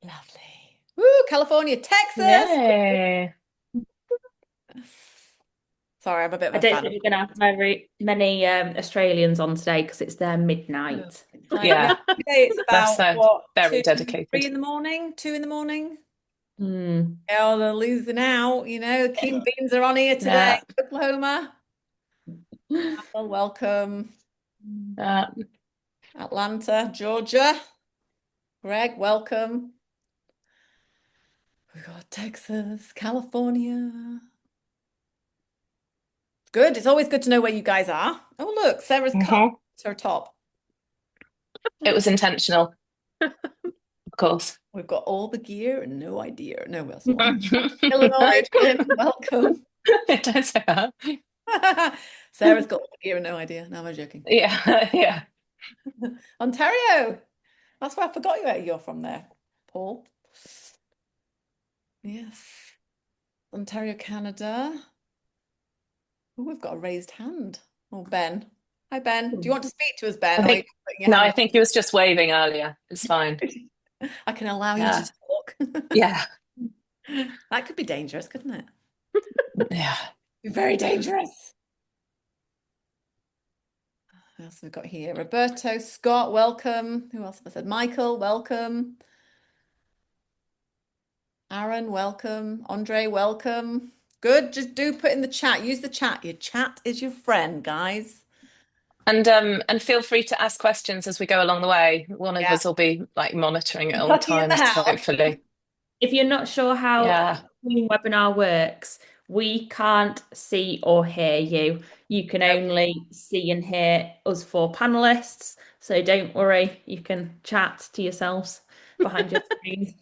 Lovely. Woo, California, Texas. Yay. Sorry, I'm a bit of I a don't fan think of. we're going to have many Australians on today because it's their No. midnight. Yeah, Hmm. today it's That's about what, very two, three dedicated. in the morning, 2 in the morning. Mm. Oh, they're losing out. The Keen Beans are on here today. Yeah. Oklahoma. Well, welcome. Uh, Atlanta, Georgia. Greg, welcome. We got Texas, California. Good. It's always good to know where you guys are. Oh, look, Sarah's cut mhm. her top. It was intentional, of course. We've got all the gear and no idea. No, that's the one. Illinois, Jim, welcome. Don't say that. Sarah's got all the gear and no idea. No, I'm joking. Yeah, yeah. Ontario. That's where I forgot where you're from there, Paul. Yes. Ontario, Canada. Oh, we've got a raised hand. Oh, Ben. Hi, Ben. Do you want to speak to us, Ben, I or are you think, putting your no, hand I think he was just waving earlier. It's fine. up? I can allow you to Yeah, talk. yeah, That could be dangerous, couldn't it? yeah. Be very dangerous. Who else have we got here? Roberto, Scott, welcome. Who else have I said? Michael, welcome. Aaron, welcome. Andre, welcome. Good. Just do put in the chat. Use the chat. Your chat is your friend, guys. And feel free to ask questions as we go along the way. One of Yeah. us will be like monitoring at all Lucky in the times, house. hopefully. If you're not sure how a Yeah. Zoom webinar works, we can't see or hear you. You can Nope. only see and hear us four panelists. So don't worry, you can chat to yourselves behind your screens.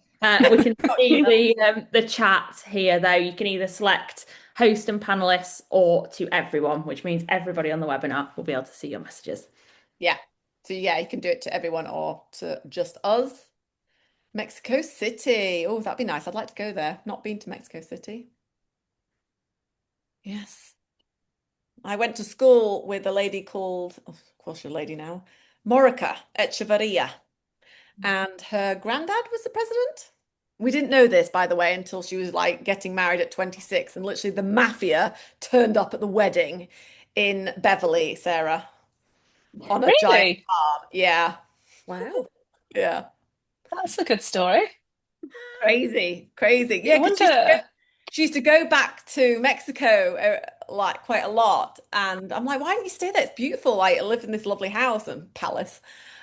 We can Got see you. the chat here though. You can either select host and panelists or to everyone, which means everybody on the webinar will be able to see your messages. Yeah. So yeah, you can do it to everyone or to just us. Mexico City. Oh, that'd be nice. I'd like to go there. Not been to Mexico City. Yes. I went to school with a lady called, oh, of course, she's a lady now, Morica Echevarria, and her granddad was the president. We didn't know this, by the way, until she was like getting married at 26, and literally the mafia turned up at the wedding in Beverly, Sarah, on a giant Really? farm. Yeah, Wow. yeah. That's a good story. Crazy, crazy. I Yeah, because wonder. she used to go back to Mexico like quite a lot. And I'm like, why don't you stay there? It's beautiful. Like, I live in this lovely house and palace.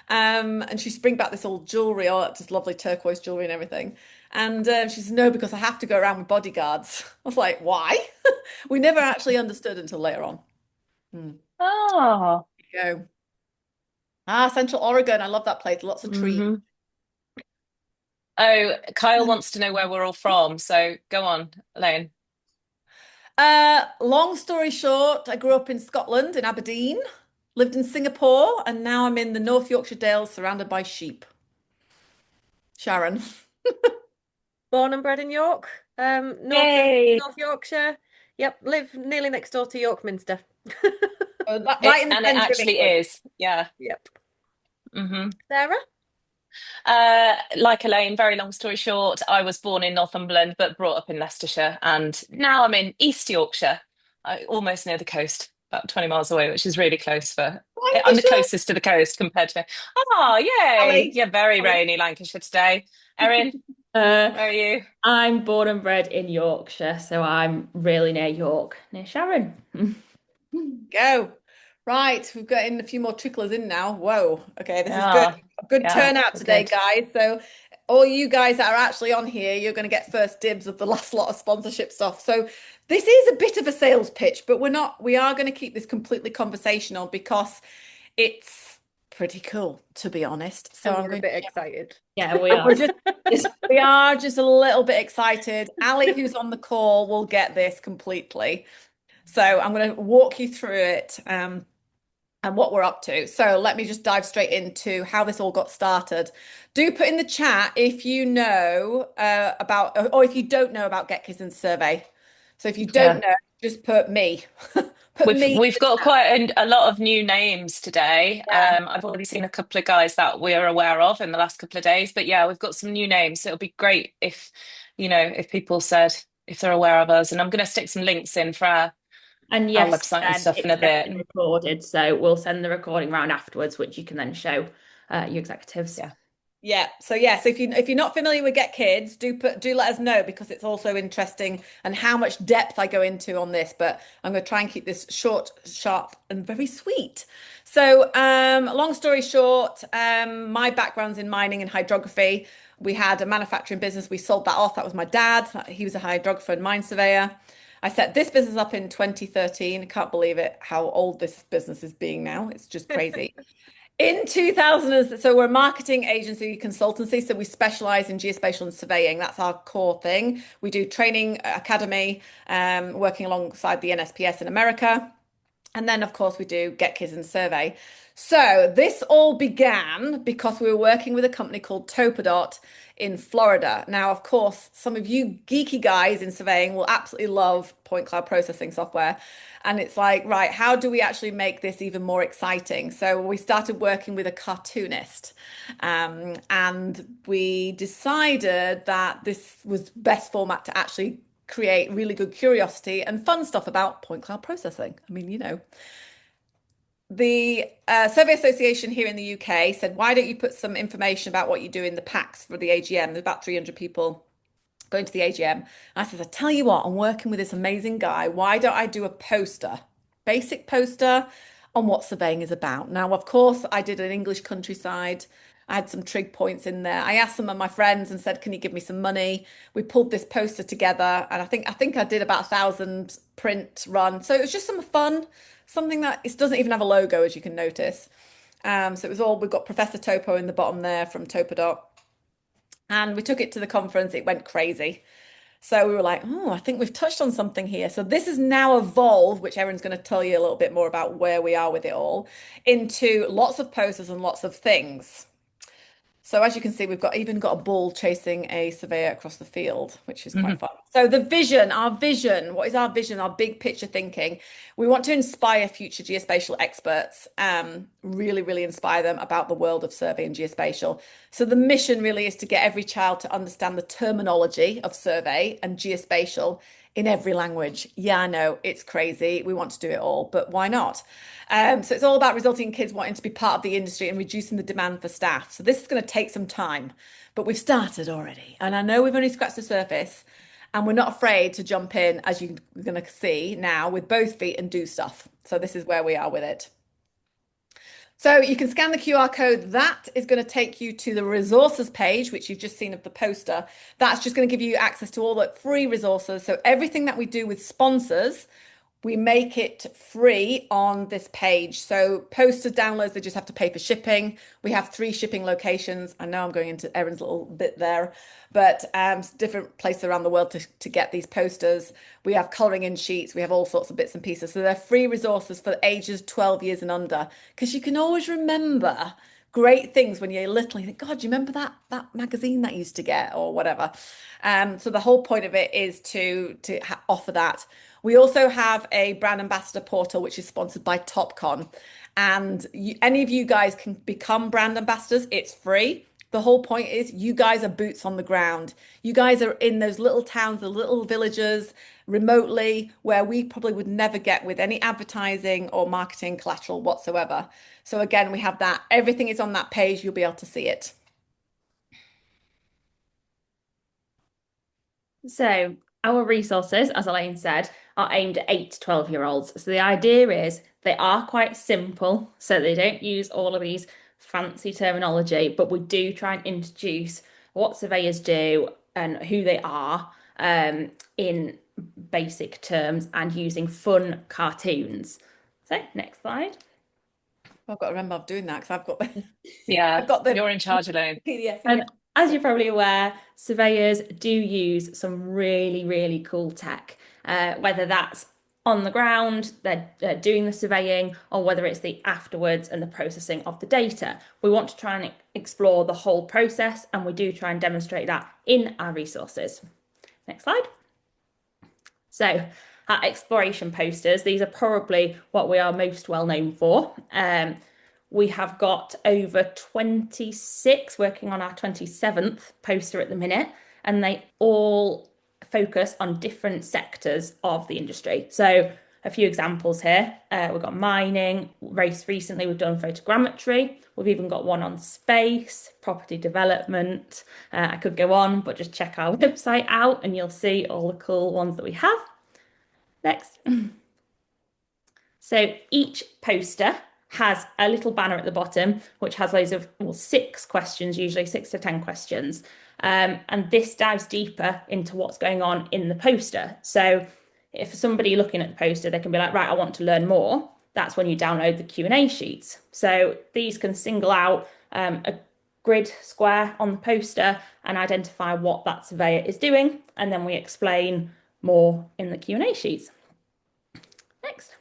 And she used to bring back this old jewelry, all just lovely turquoise jewelry and everything. And she said, no, because I have to go around with bodyguards. I was like, why? We never actually understood until later on. Hmm. Oh. Go. Ah, Central Oregon. I love that place. Lots of trees. Hmm. Oh, Kyle wants to know where we're all from. So go on, Elaine. Long story short, I grew up in Scotland, in Aberdeen, lived in Singapore, and now I'm in the North Yorkshire Dales surrounded by sheep. Sharon. Born and bred in York, Yay! North Yorkshire. Yep, live nearly next door to York Minster. Right in the And it centre of actually England. is. Yeah. Yep. Hmm. Sarah? Like Elaine, very long story short, I was born in Northumberland but brought up in Leicestershire, and now I'm in East Yorkshire. I almost near the coast, about 20 miles away, which is really close for. I'm the Lancashire. closest to the coast compared to. Oh, yay! Ali. Yeah, very Ali. rainy Lancashire today. Erin, Uh, where are you? I'm born and bred in Yorkshire, so I'm really near York, near Sharon. Go. Right, we've got in a few more tricklers in now. Whoa. Okay, this is good. Yeah, A good yeah, turnout we're today, good. guys. So all you guys that are actually on here, you're going to get first dibs of the last lot of sponsorship stuff. So this is a bit of a sales pitch, but we are going to keep this completely conversational because it's pretty cool, to be honest. So and I'm we're a going bit excited. Yeah, we and are. we are just a little bit excited. Ali, who's on the call, will get this completely. So I'm going to walk you through it. And what we're up to. So let me just dive straight into how this all got started. Do put in the chat if you know or if you don't know about GetKiss and survey. So if you don't Yeah. know, just put me. Put Put me in We've the got chat. quite a lot of new names today. Yeah. I've already seen a couple of guys that we're aware of in the last couple of days, but yeah, we've got some new names. So it'll be great if, if people said if they're aware of us. And I'm going to stick some links in for And our yes, website and stuff in it's a bit. definitely recorded, so we'll send the recording round afterwards, which you can then show your executives. Yeah. Yeah. So yes, if you're not familiar with GetKids, do let us know because it's also interesting and how much depth I go into on this. But I'm going to try and keep this short, sharp, and very sweet. So, long story short, my background's in mining and hydrography. We had a manufacturing business. We sold that off. That was my dad. He was a hydrographer and mine surveyor. I set this business up in 2013. I can't believe it, how old this business is being now. It's just crazy. In 2000, so we're a marketing agency consultancy, so we specialize in geospatial and surveying. That's our core thing. We do training academy, working alongside the NSPS in America. And then, of course, we do GetKids and survey. So this all began because we were working with a company called Topodot in Florida. Now, of course, some of you geeky guys in surveying will absolutely love point cloud processing software. And it's like, right, how do we actually make this even more exciting? So we started working with a cartoonist, and we decided that this was best format to actually create really good curiosity and fun stuff about point cloud processing. I mean, the Survey Association here in the UK said, why don't you put some information about what you do in the packs for the AGM? There's about 300 people going to the AGM. I said, I tell you what, I'm working with this amazing guy. Why don't I do a poster, basic poster on what surveying is about? Now, of course, I did an English countryside. I had some trig points in there. I asked some of my friends and said, "Can you give me some money?" We pulled this poster together, and I think I did about 1,000 print run. So it was just some fun, something that it doesn't even have a logo, as you can notice. So it was all, we've got Professor Topo in the bottom there from Topodot. And we took it to the conference. It went crazy. So we were like, oh, I think we've touched on something here. So this has now evolved, which Erin's going to tell you a little bit more about where we are with it all, into lots of posters and lots of things. So as you can see, we've got even got a bull chasing a surveyor across the field, which is quite Mhm. fun. So the vision, our vision, what is our vision, our big picture thinking? We want to inspire future geospatial experts, really, really inspire them about the world of survey and geospatial. So the mission really is to get every child to understand the terminology of survey and geospatial in every language. Yeah, I know it's crazy. We want to do it all, but why not? So it's all about resulting in kids wanting to be part of the industry and reducing the demand for staff. So this is going to take some time, but we've started already. And I know we've only scratched the surface, and we're not afraid to jump in, as you're going to see now, with both feet and do stuff. So this is where we are with it. So you can scan the QR code. That is going to take you to the resources page, which you've just seen of the poster. That's just going to give you access to all the free resources. So everything that we do with sponsors, we make it free on this page. So poster downloads, they just have to pay for shipping. We have 3 shipping locations. I know I'm going into Erin's little bit there, but different places around the world to get these posters. We have colouring in sheets. We have all sorts of bits and pieces. So they're free resources for ages 12 years and under, because you can always remember great things when you're little. You think, God, do you remember that magazine that you used to get or whatever? So the whole point of it is to offer that. We also have a brand ambassador portal, which is sponsored by TopCon. And any of you guys can become brand ambassadors. It's free. The whole point is you guys are boots on the ground. You guys are in those little towns, the little villages remotely where we probably would never get with any advertising or marketing collateral whatsoever. So again, we have that. Everything is on that page. You'll be able to see it. So our resources, as Elaine said, are aimed at 8 to 12-year-olds. So the idea is they are quite simple, so they don't use all of these fancy terminology, but we do try and introduce what surveyors do and who they are in basic terms and using fun cartoons. So next slide. I've got to remember I'm doing that because Yeah, I've got the you're in charge, Elaine. PDF here. And as you're probably aware, surveyors do use some really, really cool tech, whether that's on the ground, they're doing the surveying, or whether it's the afterwards and the processing of the data. We want to try and explore the whole process, and we do try and demonstrate that in our resources. Next slide. So our exploration posters. These are probably what we are most well known for. We have got over 26, working on our 27th poster at the minute, and they all focus on different sectors of the industry. So a few examples here. We've got mining. Very recently, we've done photogrammetry. We've even got one on space, property development. I could go on, but just check our website out and you'll see all the cool ones that we have. Next. So each poster has a little banner at the bottom, which has loads of, well, 6 questions, usually 6 to 10 questions. And this dives deeper into what's going on in the poster. So if somebody looking at the poster, they can be like, right, I want to learn more. That's when you download the Q&A sheets. So these can single out a grid square on the poster and identify what that surveyor is doing. And then we explain more in the Q&A sheets. Next.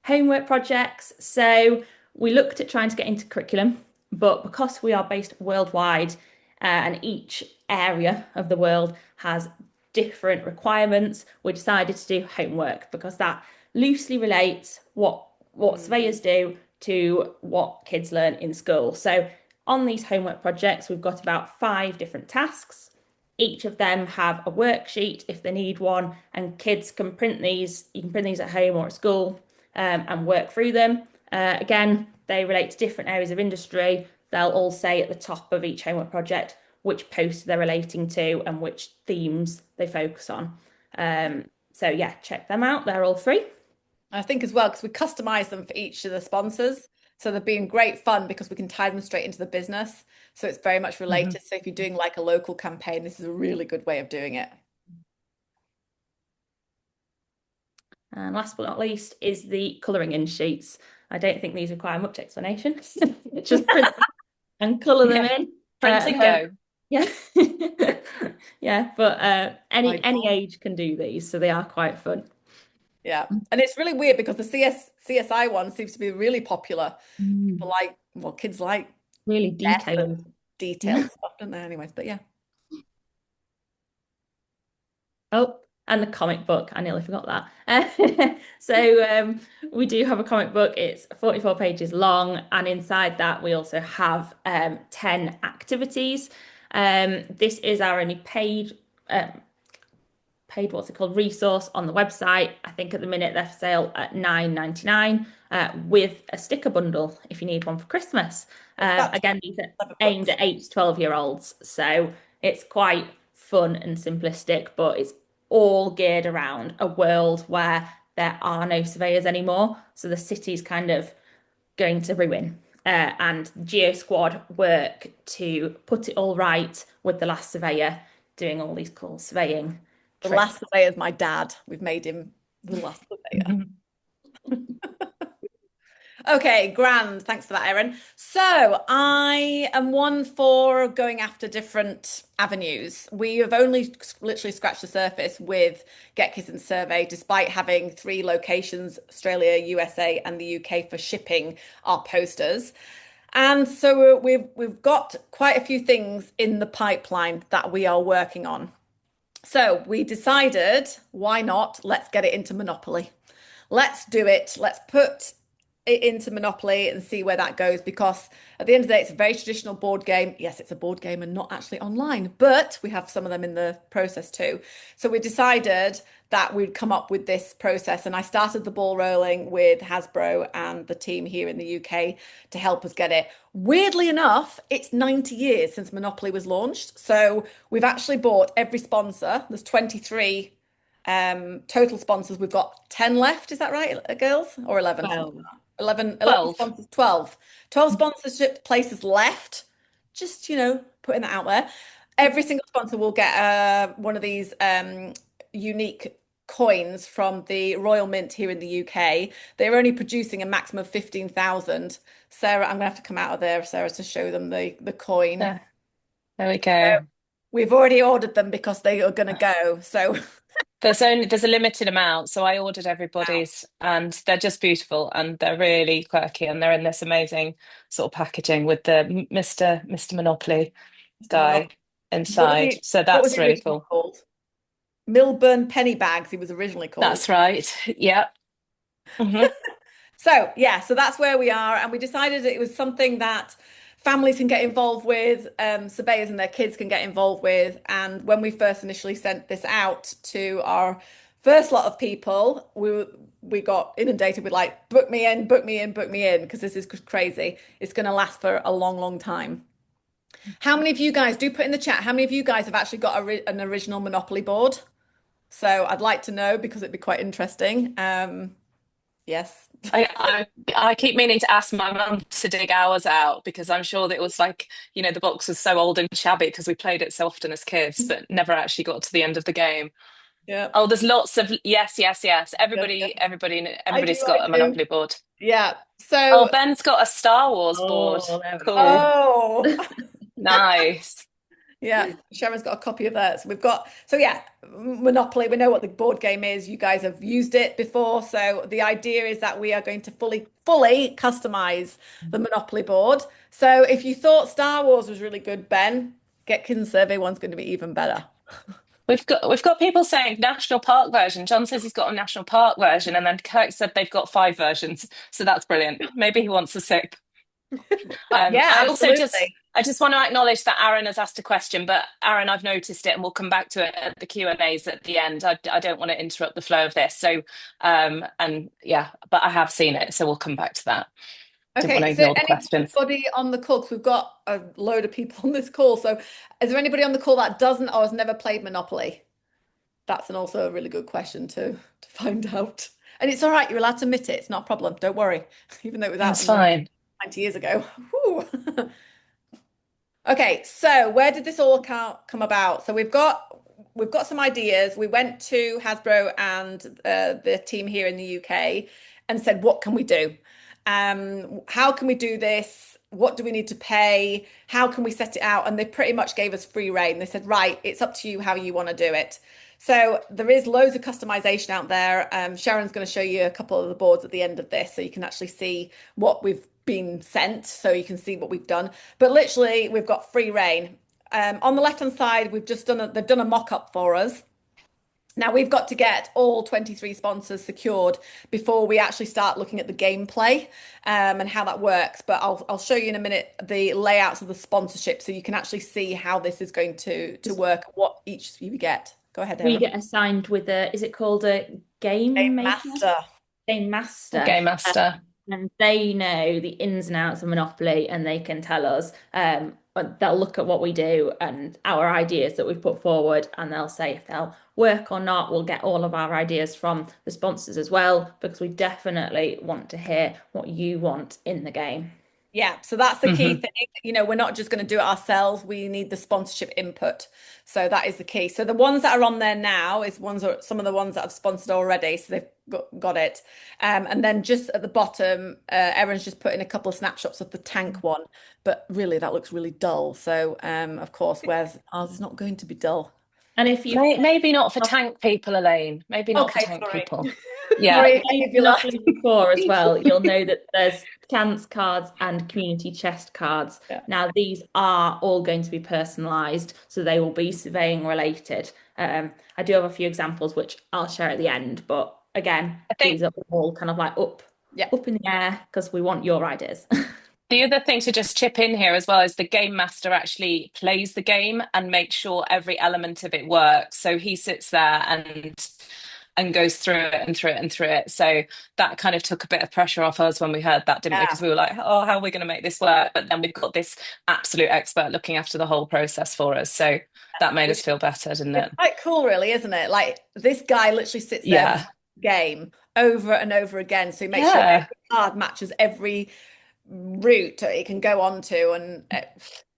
Homework projects. So we looked at trying to get into curriculum, but because we are based worldwide and each area of the world has different requirements, we decided to do homework because that loosely relates what surveyors do to what kids learn in school. So on these homework projects, we've got about 5 different tasks. Each of them have a worksheet if they need one, and kids can print these. You can print these at home or at school and work through them. Again, they relate to different areas of industry. They'll all say at the top of each homework project which post they're relating to and which themes they focus on. So yeah, check them out. They're all free. I think as well, because we customize them for each of the sponsors. So they've been great fun because we can tie them straight into the business. So it's very much related. So if you're doing like a local campaign, this is a really good way of doing it. And last but not least is the colouring in sheets. I don't think these require much explanation. Just print them and colour them in. Print and go. Yeah. Yeah, but any age can do these, so they are quite fun. Yeah. And it's really weird because the CSI one seems to be really popular. People like, well, kids like Really detailed. Detailed stuff, don't they? Anyways, but yeah. Oh, and the comic book. I nearly forgot that. So we do have a comic book. It's 44 pages long, and inside that we also have 10 activities. This is our only paid what's it called, resource on the website. I think at the minute they're for sale at £9.99 with a sticker bundle if you need one for Christmas. Again, these are aimed at 8 to 12-year-olds, so it's quite fun and simplistic, but it's all geared around a world where there are no surveyors anymore. So the city's kind of going to ruin. And Geo Squad work to put it all right with the last surveyor doing all these cool surveying. The last surveyor is my dad. We've made him the last surveyor. Okay, grand. Thanks for that, Erin. So I am one for going after different avenues. We have only literally scratched the surface with GetKiss and Survey, despite having 3 locations, Australia, USA, and the UK for shipping our posters. And so we've got quite a few things in the pipeline that we are working on. So we decided, why not? Let's get it into Monopoly. Let's do it. Let's put it into Monopoly and see where that goes, because at the end of the day, it's a very traditional board game. Yes, it's a board game and not actually online, but we have some of them in the process too. So we decided that we'd come up with this process, and I started the ball rolling with Hasbro and the team here in the UK to help us get it. Weirdly enough, it's 90 years since Monopoly was launched. So we've actually bought every sponsor. There's 23 total sponsors. We've got 10 left. Is that right, girls? Or 11? 11 sponsors, 12 sponsorship places left. Just, putting that out there. Every single sponsor will get one of these unique coins from the Royal Mint here in the UK. They're only producing a maximum of 15,000. Sarah, I'm gonna have to come out of there, Sarah, to show them the coin. There we go. So we've already ordered them because they are gonna go. So there's a limited amount, so I ordered everybody's, and they're just beautiful, and they're really quirky, and they're in this amazing sort of packaging with the Mr. Monopoly guy inside. So that's really cool. Called? Milburn penny bags, he was originally called. That's right. Yeah. hmm So, yeah, so that's where we are. And we decided it was something that families can get involved with, surveyors and their kids can get involved with. And when we first initially sent this out to our first lot of people, we got inundated with like, book me in, book me in, book me in, because this is crazy. It's going to last for a long, long time. How many of you guys do put in the chat? How many of you guys have actually got an original Monopoly board? So I'd like to know because it'd be quite interesting. Yes. I keep meaning to ask my mum to dig ours out because I'm sure that it was like, the box was so old and shabby because we played it so often as kids, but never actually got to the end of the game. Yeah. Oh, there's lots of yes, yes, yes. Yes, yes. I do, Everybody's I got a do. Monopoly board. Yeah. Oh, So, Ben's got a Star Wars board. Oh, there we Cool. oh, Nice. yeah. Sharon's got a copy of that. So yeah, Monopoly. We know what the board game is. You guys have used it before. So the idea is that we are going to fully customize the Monopoly board. So if you thought Star Wars was really good, Ben, Get Kids Survey one's going to be even better. We've got people saying national park version. John says he's got a national park version, and then Kirk said they've got 5 versions. So that's brilliant. Maybe he wants a sixth. Yeah, absolutely. I just want to acknowledge that Aaron has asked a question, but Aaron, I've noticed it, and we'll come back to it at the Q&As at the end. I don't want to interrupt the flow of this. So, and yeah, but I have seen it, so we'll come back to that. Didn't want to Okay, so ignore the questions. anybody on the call, because we've got a load of people on this call. So is there anybody on the call that doesn't or has never played Monopoly? That's also a really good question to find out. And it's all right, you're allowed to admit it. It's not a problem. Don't worry. Even though it was out That's fine. 90 years ago. Whew. Okay, so where did this all come about? So we've got some ideas. We went to Hasbro and the team here in the UK and said, what can we do? How can we do this? What do we need to pay? How can we set it out? And they pretty much gave us free rein. They said, right, it's up to you how you want to do it. So there is loads of customization out there. Sharon's going to show you a couple of the boards at the end of this so you can actually see what we've been sent, so you can see what we've done. But literally, we've got free rein. On the left-hand side, they've done a mock-up for us. Now we've got to get all 23 sponsors secured before we actually start looking at the gameplay and how that works. But I'll show you in a minute the layouts of the sponsorship so you can actually see how this is going to work, what each of you get. Go ahead, We Erin. get assigned with is it called a game Master. Game master. Game master. And they know the ins and outs of Monopoly and they can tell us, they'll look at what we do and our ideas that we've put forward and they'll say if they'll work or not. We'll get all of our ideas from the sponsors as well, because we definitely want to hear what you want in the game. Yeah, so that's the key thing. We're not just going to do it ourselves. We need the sponsorship input. So that is the key. So the ones that are on there now is some of the ones that I've sponsored already. So they've got it. And then just at the bottom, Erin's just put in a couple of snapshots of the tank one. But really, that looks really dull. So, of course, whereas ours is not going to be dull. And if you maybe not for tank people, Elaine. Maybe not for tank sorry. people. Yeah. Sorry, if you're not before as well, you'll know that there's chance cards and community chest cards. Yeah. Now, these are all going to be personalised, so they will be surveying related. I do have a few examples which I'll share at the end, but again, these are all kind of like up in the air because we want your ideas. The other thing to just chip in here as well is the game master actually plays the game and makes sure every element of it works. So he sits there and goes through it and through it and through it. So that kind of took a bit of pressure off us when we heard that, didn't we? Because we were like, oh, how are we going to make this work? But then we've got this absolute expert looking after the whole process for us. So that made us feel better, didn't it? It's quite cool, really, isn't it? Like this guy literally sits there the game over and over again. So he makes sure every card matches every route it can go on to. And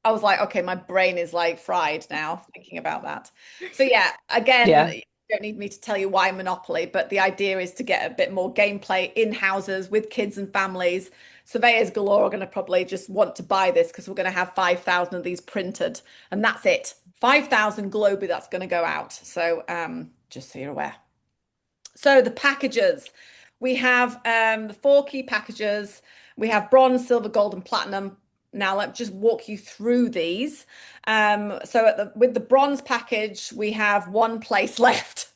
I was like, okay, my brain is like fried now thinking about that. So yeah, again, you don't need me to tell you why Monopoly, but the idea is to get a bit more gameplay in houses with kids and families. Surveyors galore are going to probably just want to buy this because we're going to have 5,000 of these printed and that's it. 5,000 globally that's going to go out. So just so you're aware. So the packages, we have the 4 key packages. We have bronze, silver, gold, and platinum. now let me just walk you through these. So with the bronze package, we have one place left.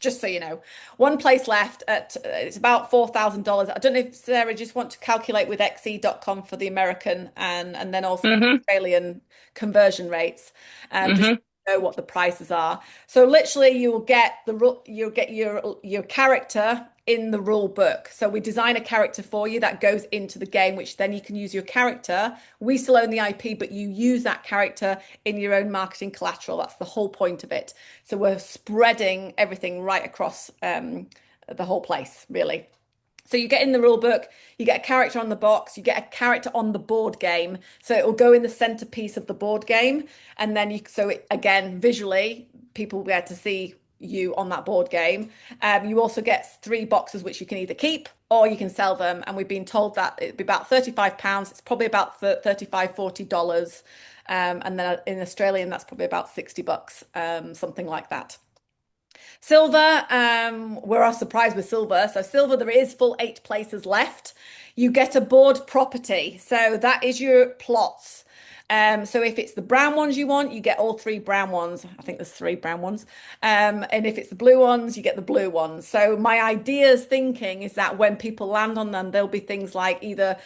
Just so you know, one place left at it's about $4,000. I don't know if Sarah just want to calculate with xe.com for the American and then also the Hmm. Australian conversion rates, just Hmm. to know what the prices are. So literally, you'll get your character in the rule book. So we design a character for you that goes into the game, which then you can use your character. We still own the IP, but you use that character in your own marketing collateral. That's the whole point of it. So we're spreading everything right across the whole place, really. So you get in the rule book, you get a character on the box, you get a character on the board game. So it will go in the centerpiece of the board game. And then again, visually, people get to see you on that board game. You also get 3 boxes, which you can either keep or you can sell them. And we've been told that it'd be about £35. It's probably about $35, $40. And then in Australian, that's probably about $60, something like that. Silver, we're all surprised with silver. So silver, there is full 8 places left. You get a board property. So that is your plots. So if it's the brown ones you want, you get all 3 brown ones. I think there's 3 brown ones. And if it's the blue ones, you get the blue ones. So my ideas thinking is that when people land on them, there'll be things like either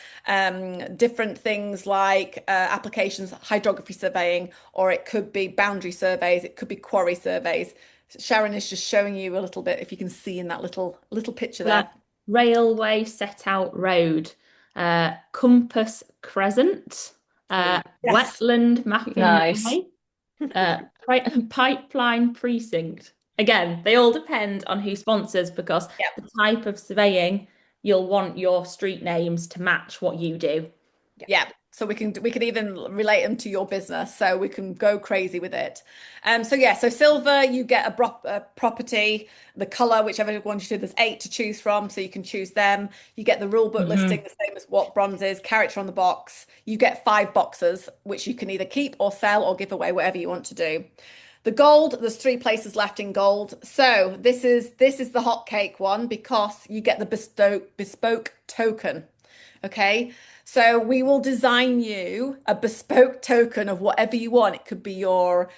different things like applications, hydrography surveying, or it could be boundary surveys, it could be quarry surveys. Sharon is just showing you a little bit, if you can see in that little picture Like there. railway set out road, compass crescent, Oh, yes. wetland mapping Nice. eye, pipeline precinct. Again, they all depend on who sponsors because Yep. the type of surveying you'll want your street names to match what you do. Yeah. So we can even relate them to your business. So we can go crazy with it. So yeah, so silver, you get a property, the color, whichever one you do, there's 8 to choose from, so you can choose them. You get the rule book Hmm. listing, the same as what bronze is, character on the box. You get 5 boxes, which you can either keep or sell or give away, whatever you want to do. The gold, there's 3 places left in gold. So this is the hot cake one because you get the bespoke token. Okay. So we will design you a bespoke token of whatever you want. It could be your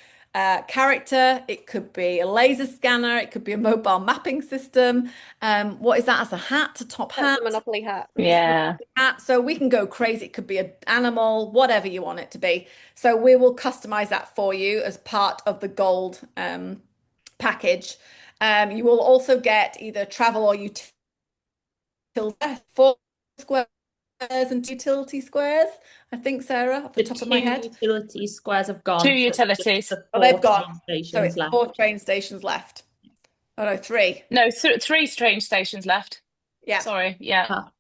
character, it could be a laser scanner, it could be a mobile mapping system. What is that as a hat, a top That's hat? the Monopoly hat. It's a Yeah. hat. So we can go crazy. It could be an animal, whatever you want it to be. So we will customize that for you as part of the gold package. You will also get either travel or utility 4 squares and utility squares. I think, Sarah, off the The top of two my head. utility squares have Two gone, so it's just utilities. the Oh, they've four gone. train So stations it's 4 train stations left. Oh no, 3. No, three strange stations left. Yeah. Sorry. Yeah. Ah,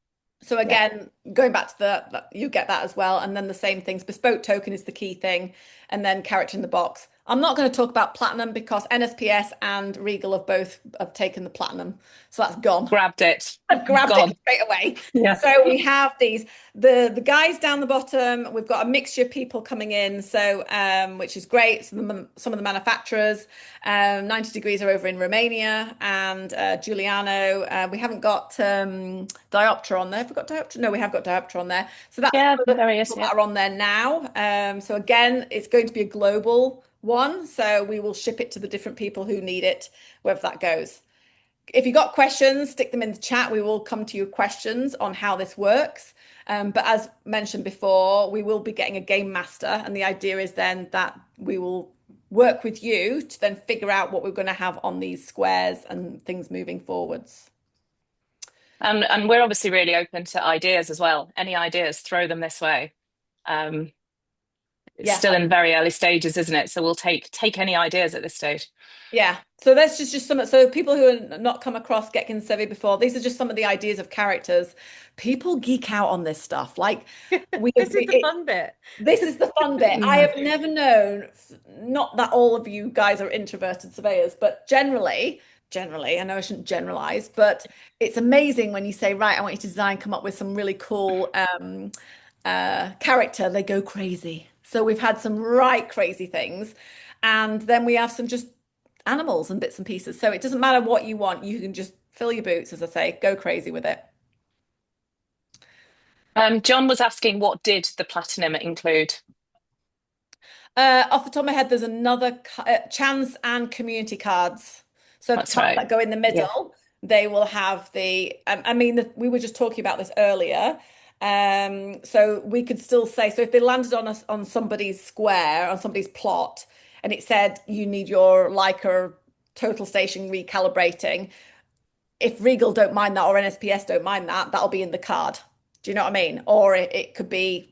So yeah. again, going back to you get that as well. And then the same things. Bespoke token is the key thing. And then character in the box. I'm not going to talk about platinum because NSPS and Regal have taken the platinum. So that's gone. Grabbed it. I've grabbed it Gone. straight away. Yeah. So we have these the guys down the bottom. We've got a mixture of people coming in, so which is great. Some of the manufacturers, 90 degrees are over in Romania and Giuliano. We haven't got Dioptra on there. Have we got Dioptra? No, we have got Dioptra on there. So that's Yeah, some of the there he is. people Yeah. that are on there now. So again, it's going to be a global one. So we will ship it to the different people who need it, wherever that goes. If you got questions, stick them in the chat. We will come to your questions on how this works. But as mentioned before, we will be getting a game master, and the idea is then that we will work with you to then figure out what we're going to have on these squares and things moving forwards. And we're obviously really open to ideas as well. Any ideas, throw them this way. Um, it's Yeah, still in very early stages, isn't it? So we'll take any ideas at this stage. yeah. So that's just some. So people who are not come across Getkin Survey before, these are just some of the ideas of characters. People geek out on this stuff. Like This is the fun bit. this is the fun bit. I Mm. have never known, not that all of you guys are introverted surveyors, but generally, I know I shouldn't generalize, but it's amazing when you say, right, I want you to design, come up with some really cool character, they go crazy. So we've had some right crazy things, and then we have some just animals and bits and pieces. So it doesn't matter what you want, you can just fill your boots, as I say, go crazy with it. John was asking, what did the platinum include? Off the top of my head, there's another chance and community cards. So the That's cards right. that go in the Yeah. middle, they will have the. I mean, we were just talking about this earlier. So we could still say, so if they landed on us on somebody's square, on somebody's plot, and it said you need your Leica total station recalibrating, if Regal don't mind that or NSPS don't mind that, that'll be in the card. Do you know what I mean? Or it could be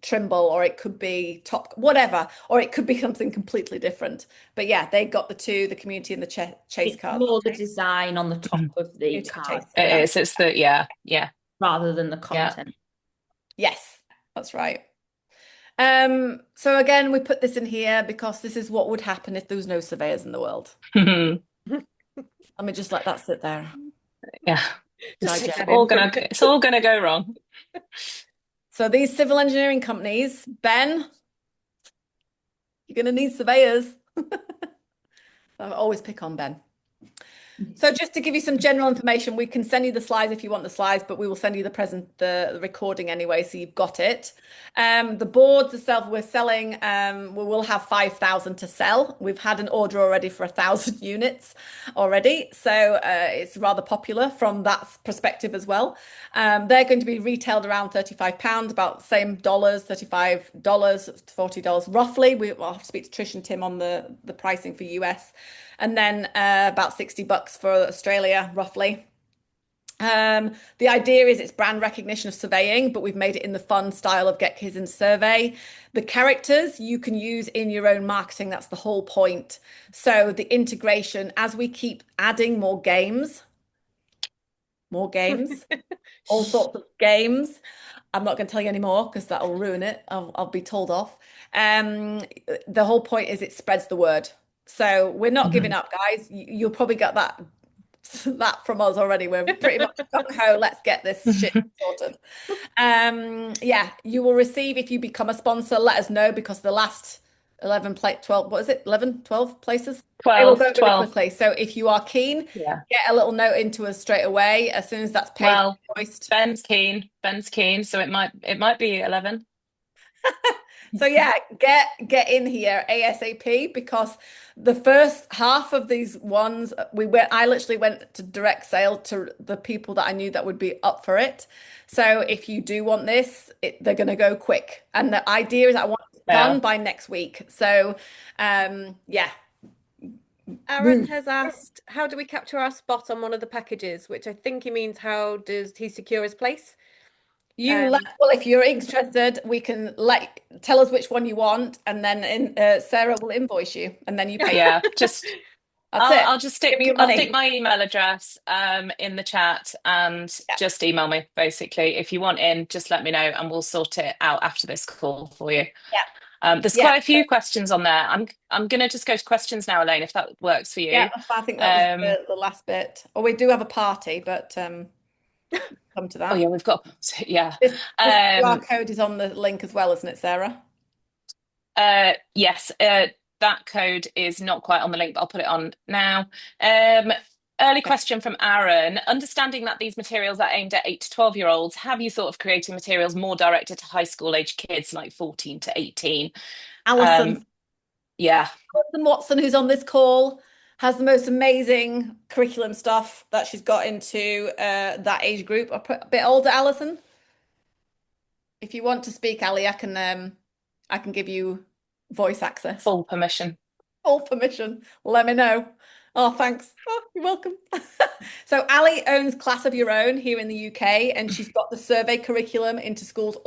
Trimble, or it could be Top, whatever, or it could be something completely different. But yeah, they got the two, the community and the chase It's cards. more the design on the top of the Community and card chase, It yeah. is. It's the, yeah, yeah, rather than the yeah. content. Yes, that's right. So again, we put this in here because this is what would happen if there was no surveyors in the world. Let me just let that sit there. Yeah. Just take Digest. that in for a minute. It's all gonna go wrong. So these civil engineering companies, Ben, you're going to need surveyors. I always pick on Ben. So just to give you some general information, we can send you the slides if you want the slides, but we will send you the recording anyway, so you've got it. The boards itself, we're selling. We will have 5,000 to sell. We've had an order already for 1,000 units already, so it's rather popular from that perspective as well. They're going to be retailed around £35, about the same dollars, $35 to $40 roughly. I'll have to speak to Trish and Tim on the pricing for US. And then about $60 for Australia, roughly. The idea is it's brand recognition of surveying, but we've made it in the fun style of GKiS and survey. The characters you can use in your own marketing. That's the whole point. So the integration, as we keep adding more games, all sorts of games. I'm not going to tell you anymore because that'll ruin it. I'll be told off. The whole point is it spreads the word. So we're not giving up, guys. You'll probably get that from us already. We're pretty much gung ho. Let's get this shit sorted. Yeah, you will receive if you become a sponsor. Let us know because the last 11 play 12, what is it? 11, 12 places? They will 12, go very 12. quickly. So if you are keen, Yeah. get a little note into us straight away as soon as that's paid and Well, invoiced. Ben's keen. Ben's keen, so it might be 11. So yeah, get in here ASAP because the first half of these ones I literally went to direct sale to the people that I knew that would be up for it. So if you do want this, they're going to go quick. And the idea is I want it done Yeah. by next week. So yeah, Aaron has asked, how do we capture our spot on one of the packages? Which I think he means, how does he secure his place? well, if you're interested, we can tell us which one you want, and then Sarah will invoice you, and then you pay. Yeah. Just That's I'll it. I'll just Give me stick your I'll stick money. my email address in the chat and Yeah, just email me basically. If you want in, just let me know and we'll sort it out after this call for you. yeah, There's yeah. quite a few questions on there. I'm gonna just go to questions now, Elaine, if that works for Yeah, you. that's fine. I think that was Um, the last bit. Or we do have a party, but come to oh that. yeah, we've got yeah. This QR Um, code is on the link as well, isn't it, Sarah? yes, that code is not quite on the link, but I'll put it on now. Early Okay. question from Aaron. Understanding that these materials are aimed at 8 to 12-year-olds, have you thought of creating materials more directed to high school age kids like 14 to 18? Um, Alison. yeah, Alison Watson, who's on this call, has the most amazing curriculum stuff that she's got into that age group. A bit older, Alison. If you want to speak, Ali, I can give you voice access. full permission. Full permission. Let me know. Oh, thanks. Oh, you're welcome. So Ali owns Class of Your Own here in the UK, and she's got the survey curriculum into schools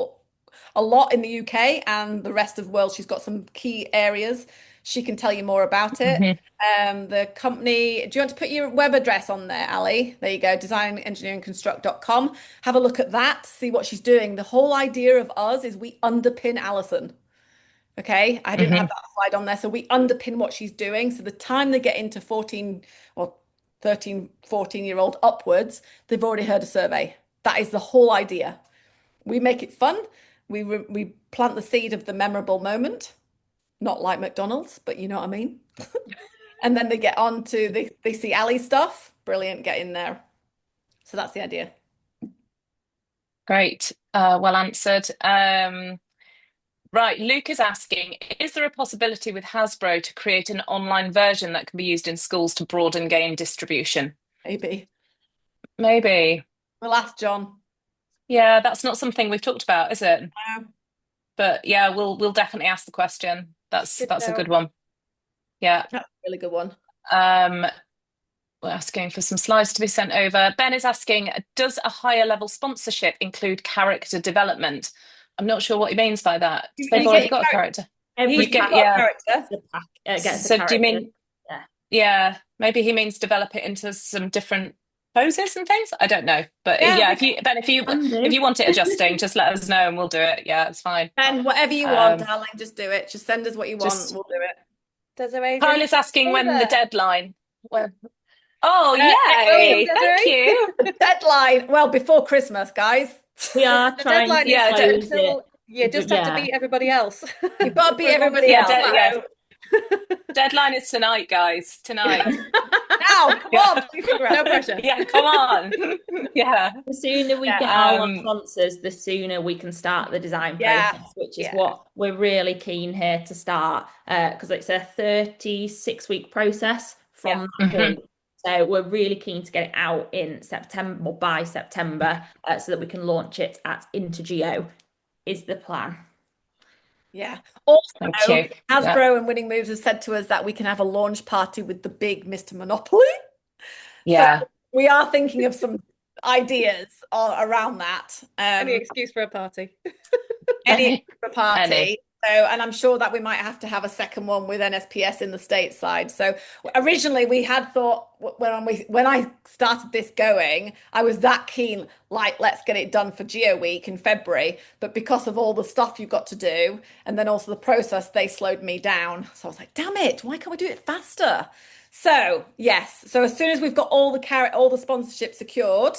a lot in the UK and the rest of the world. She's got some key areas. She can tell you more about it. Mhm. The company, do you want to put your web address on there, Ali? There you go, designengineeringconstruct.com. Have a look at that, see what she's doing. The whole idea of us is we underpin Alison. Okay, I didn't have Mhm. that slide on there. So we underpin what she's doing. So the time they get into 14 or 13, 14-year-old upwards, they've already heard a survey. That is the whole idea. We make it fun. We plant the seed of the memorable moment, not like McDonald's, but you know what I mean. And then they get on to they see Ali stuff. Brilliant, get in there. So that's the idea. Great. Well answered. Right, Luke is asking, is there a possibility with Hasbro to create an online version that can be used in schools to broaden game distribution? Maybe. Maybe. We'll ask John. Yeah, that's not something we've talked about, is it? No. But yeah, we'll definitely ask the question. Good That's a shout. good one. Yeah. That's a really good one. Um, we're asking for some slides to be sent over. Ben is asking, does a higher level sponsorship include character development? I'm not sure what he means by that. You, They've you already get got a character. You've You get, got a yeah. character. Gets a So do you character. mean, Yeah. yeah, maybe he means develop it into some different poses and things? I don't know. But Yeah, yeah, if you, Ben, Can if do. you want it adjusting, just let us know and we'll do it. Yeah, it's fine. and whatever you want, Um, darling, just do it. Just send us what you want. just We'll do it. Desiree's Kyle in is asking when the favour. deadline. Well, oh, Excellent, yay! Thank Desiree. you. Deadline. Well, before Christmas, guys. We are The trying deadline to is Yeah, close it. until you just have to Yeah. beat everybody else. You've got to beat For as long as everybody yeah, else. possible. yeah. So Deadline is tonight, guys. Tonight. now, come Yeah, on, we figure No out. pressure. yeah. Come on. Yeah. The sooner we Yeah. get our Um. sponsors, the sooner we can start the design Yeah. process, which is Yeah. what we're really keen here to start, because it's a 36-week process from that Mhm. point. So we're really keen to get it out in September, or by September, so that we can launch it at Intergeo, is the plan. Yeah. Thank Also, you. Yeah. Hasbro and Winning Moves have said to us that we can have a launch party with the big Mr. Monopoly. So Yeah. we are thinking of some ideas around that. Any excuse for a party. Any Any. extra party. Any. So, and I'm sure that we might have to have a second one with NSPS in the stateside. So originally we had thought when I started this going, I was that keen, like let's get it done for Geo Week in February. But because of all the stuff you've got to do, and then also the process, they slowed me down. So I was like, damn it, why can't we do it faster? So yes, so as soon as we've got all the sponsorship secured,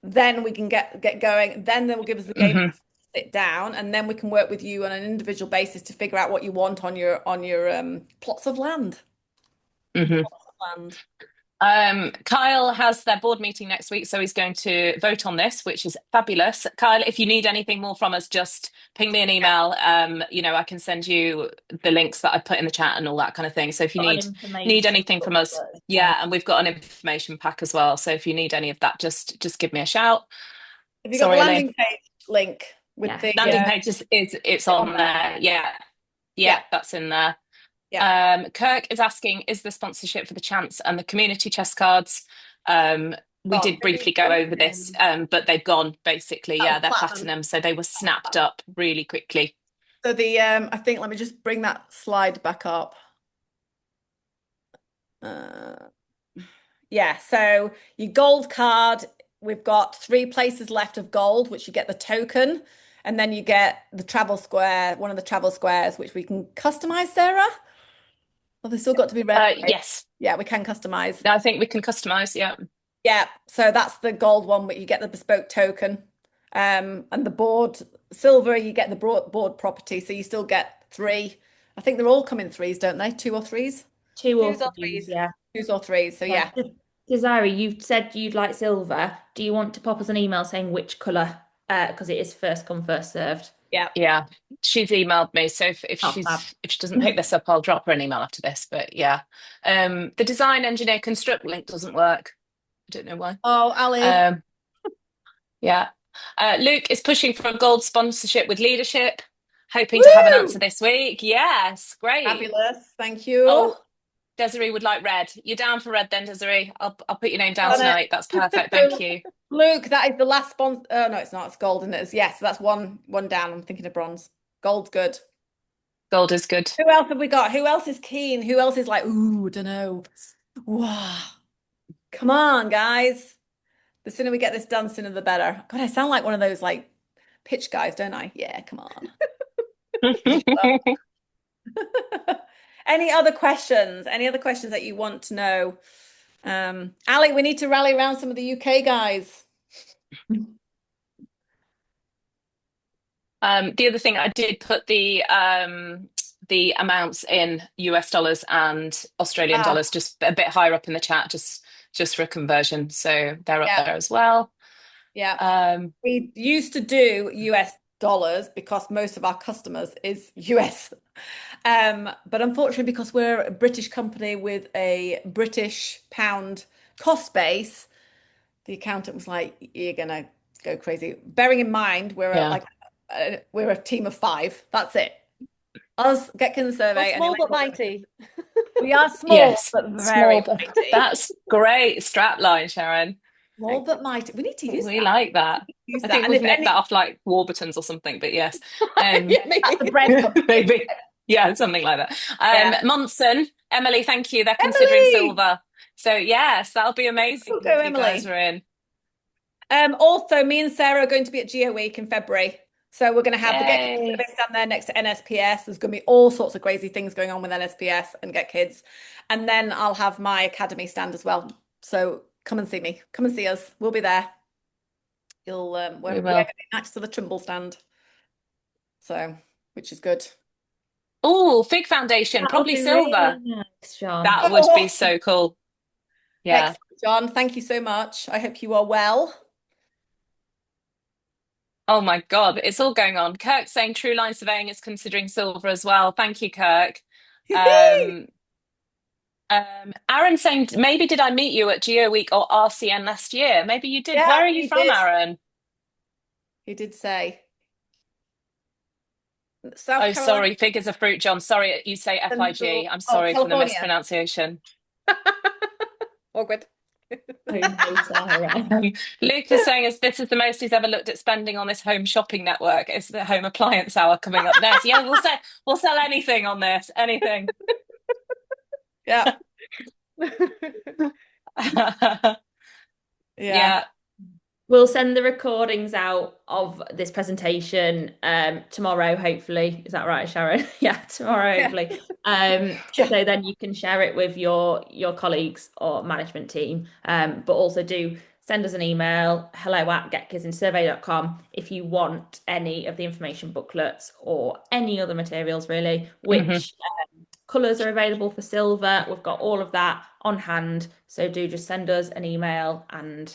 then we can get going. Then they will give us the game Hmm. sit down, and then we can work with you on an individual basis to figure out what you want on your plots of land. Hmm. Plots of land. Kyle has their board meeting next week, so he's going to vote on this, which is fabulous. Kyle, if you need anything more from us, just ping me an email. I can send you the links that I put in the chat and all that kind of thing. So if you Got an need information anything from us, booklet. yeah, and we've got an information pack as well. So if you need any of that, just give me a shout. Have you got the Sorry, Elaine. landing page link with Yeah. the Landing page it's on on there. Yeah, Yeah. that's in there. Yeah. Kirk is asking, is the sponsorship for the chance and the community chest cards? We Gone. did briefly go over this, but they've gone basically. That Yeah, was they're platinum. platinum, so they were snapped up really quickly. So the I think let me just bring that slide back up. Yeah, so your gold card, we've got 3 places left of gold, which you get the token, and then you get the travel square, one of the travel squares, which we can customize, Sarah. Well, they still got to be red. Yes, Yeah, we can customize. I think we can customize. Yeah. Yeah, so that's the gold one, but you get the bespoke token. And the board silver, you get the board property, so you still get 3. I think they're all come in 3s, don't they? 2 or 3s? Two or Twos or threes, threes. yeah. 2s or 3s. So yeah. Desiree, you said you'd like silver. Do you want to pop us an email saying which colour? Because it is first come, first served. Yeah. Yeah, she's emailed me, so if Oh, fab. if she doesn't pick this up, I'll drop her an email after this. But yeah, the design engineer construct link doesn't work. I don't know why. Oh, Ali. Yeah. Luke is pushing for a gold sponsorship with leadership, hoping to have an answer this week. Yes, great. Fabulous. Thank you. Oh, Desiree would like red. You're down for red then, Desiree. I'll put your name down Done it. tonight. That's perfect. Thank you. Luke, that is the last sponsor. Oh, no, it's not. It's gold, and it's yes, that's one down. I'm thinking of bronze. Gold's good. Gold is good. Who else have we got? Who else is keen? Who else is like, ooh, I don't know. Wow. Come on, guys. The sooner we get this done, sooner the better. God, I sound like one of those like pitch guys, don't I? Yeah, come on. Any other questions? Any other questions that you want to know? Ali, we need to rally around some of the UK guys. The other thing, I did put the amounts in US dollars and Australian Ah. dollars just a bit higher up in the chat, just for a conversion. So they're up Yeah. there as well. Yeah. Um, We used to do US dollars because most of our customers is US. But unfortunately, because we're a British company with a British pound cost base, the accountant was like, "You're gonna go crazy." Bearing in mind, yeah. we're a team of 5. That's it. Us, GKiS Well, Survey, and small but Elaine. mighty. We are small Yes. but Small, very but mighty. that's great strapline, Sharon. Small but mighty. We need to use We that. like that. Use I that. think And we've if nicked that any, off like Warburton's or something, but yes. Yeah, that's the maybe. bread company. Maybe. Yeah, something like that. Yeah. Monson, Emily, thank you. They're considering Emily! silver. So yes, that'll be amazing Go, if you guys Emily. are in. Also, me and Sarah are going to be at Geo Week in February. So we're going to have the Get Kids Yay. Survey stand there next to NSPS. There's going to be all sorts of crazy things going on with NSPS and Get Kids. And then I'll have my academy stand as well. So come and see me. Come and see us. We'll be there. We're We going to will. be next to the Trimble stand. So, which is good. Oh, Fig Foundation, That would probably be really silver. nice, Sean. That would be Oh, so cool. Yeah. excellent, John. Thank you so much. I hope you are well. Oh my God, it's all going on. Kirk saying True Line Surveying is considering silver as well. Thank you, Kirk. Um, Aaron saying maybe did I meet you at Geo Week or RCN last year? Maybe you did. Yeah, Where are you he from, did. Aaron? He did say. South Oh, Carolina sorry, Fig is a fruit, John. Sorry, you say Central. FIG. I'm Oh, sorry for the California. mispronunciation. Awkward. Oh no, Sarah. Luke is saying this is the most he's ever looked at spending on this home shopping network. It's the home appliance hour coming up next. Yeah, we'll sell anything on this, anything. Yeah. Yeah. Yeah. We'll send the recordings out of this presentation tomorrow, hopefully. Is that right, Sharon? Yeah, tomorrow, Yeah. hopefully. Yeah. So then you can share it with your colleagues or management team. But also do send us an email, hello@getkisinsurvey.com if you want any of the information booklets or any other materials, really, hmm which colours are available for silver. We've got all of that on hand. So do just send us an email and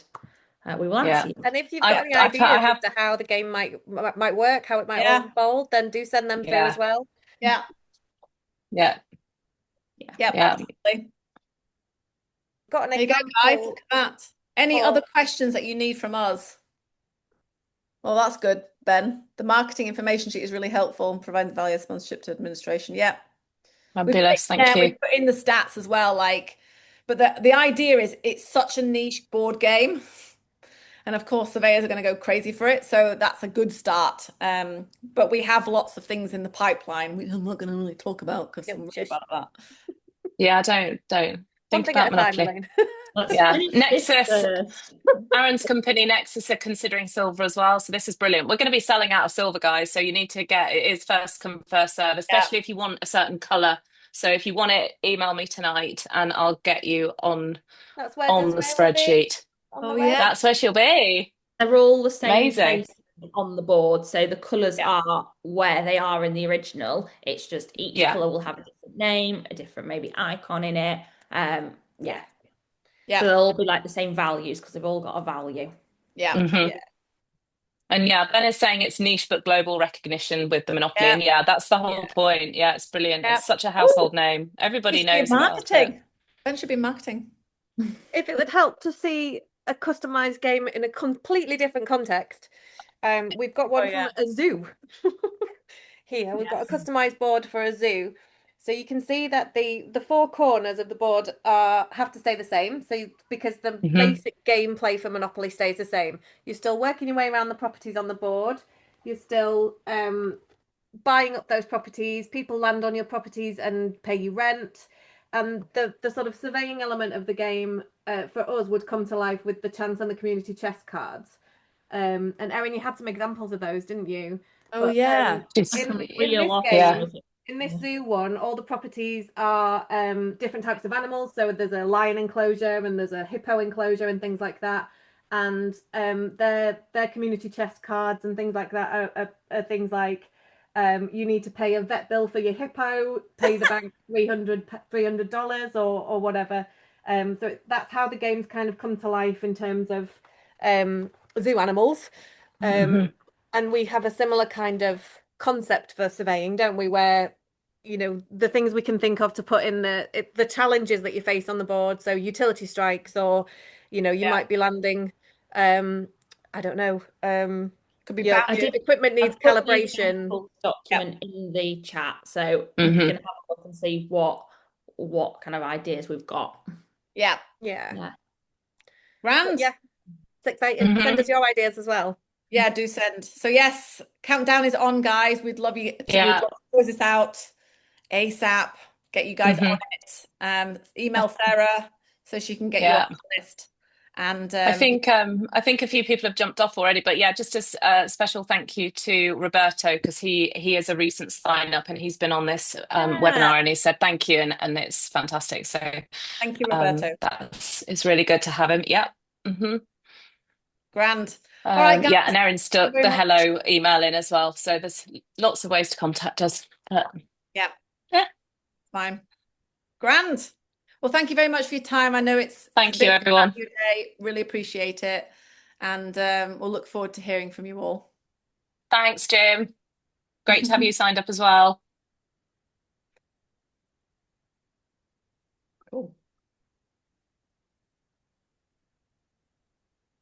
we will Yeah. answer you. And if you've got I, any I, I ideas as have, to how the game might work, how it might all Yeah. unfold, then do send them through as yeah, well. Yeah. yeah, Yeah. Yep, yeah. absolutely. Got an There you go, guys. example Look at that. Any for other questions that you need from us? Well, that's good, Ben. The marketing information sheet is really helpful in providing value sponsorship to administration. Yeah. Fabulous. Thank you. We've put in the stats as well, but the idea is it's such a niche board game. And of course, surveyors are going to go crazy for it. So that's a good start. But we have lots of things in the pipeline, which I'm not going to really talk about because I'm really bad at that. Yeah, don't one think thing at about a time, Monopoly. Elaine. Let's Yeah, finish this Nexus. first. Aaron's company Nexus are considering silver as well, so this is brilliant. We're going to be selling out of silver, guys. So you need to it is first come first serve, Yeah. especially if you want a certain color. So if you want it, email me tonight, and I'll get you on That's where on the Desiree will be spreadsheet. on the Oh, web. yeah. That's where she'll be. They're all the same Amazing. place on the board. So the colours Yeah. are where they are in the original. It's just each Yeah. colour will have a different name, a different maybe icon in it. Yeah. Yeah. So they'll all be like the same values because they've all got a value. Yeah. hmm Yeah. And yeah, Ben is saying it's niche but global recognition with the Monopoly. Yeah. And yeah, that's the whole Yeah. point. Yeah, it's brilliant. Yeah. It's such a Ooh, household name. you Everybody should be in knows about it. marketing. Ben should be in marketing. If it would help to see a customized game in a completely different context, we've got one Oh, yeah. from a zoo. Here, we've got a Yes. customized board for a zoo. So you can see that the four corners of the board have to stay the same. Because the hmm basic gameplay for Monopoly stays the same. You're still working your way around the properties on the board. You're still buying up those properties. People land on your properties and pay you rent. And the sort of surveying element of the game for us would come to life with the chance and the community chest cards. And Erin, you had some examples of those, didn't you? Oh, But yeah. Just in Real this yeah. game, in this zoo one, all the properties are different types of animals. So there's a lion enclosure and there's a hippo enclosure and things like that. And their community chest cards and things like that are things like you need to pay a vet bill for your hippo, pay the bank $300 or whatever. So that's how the games kind of come to life in terms of zoo animals. Mhm. And we have a similar kind of concept for surveying, don't we? Where, the things we can think of to put in the challenges that you face on the board. So utility strikes, or, you Yeah. might be landing, I don't know, Could be your I boundary. did. equipment needs I've put the calibration. examples Yeah. document in the chat, so you can Mhm. have a look and see what kind of ideas we've got. Yeah. Yeah. Yeah. But Grand. yeah, it's exciting. Send us Mhm. your ideas as well. Yeah, do send. So yes, countdown is on, guys. We'd Yeah. love to close this out ASAP. Get you guys on Mhm. it. Email Sarah so she can get you on Yeah. the list. And I think a few people have jumped off already, but yeah, just a special thank you to Roberto because he is a recent sign up and he's been on this yeah, webinar and he said thank you and it's fantastic. So thank you, Roberto. it's really good to have him. Yeah. hmm Grand. All right, guys. Yeah, and Erin Thank you stuck very the much. hello email in as well. So there's lots of ways to contact us. Yeah, Yeah. fine. Grand. Well, thank you very much for your time. I know it's a Thank you, bit of everyone. a day. Really appreciate it. And we'll look forward to hearing from you all. Thanks, Jim. Great to have you signed up as well.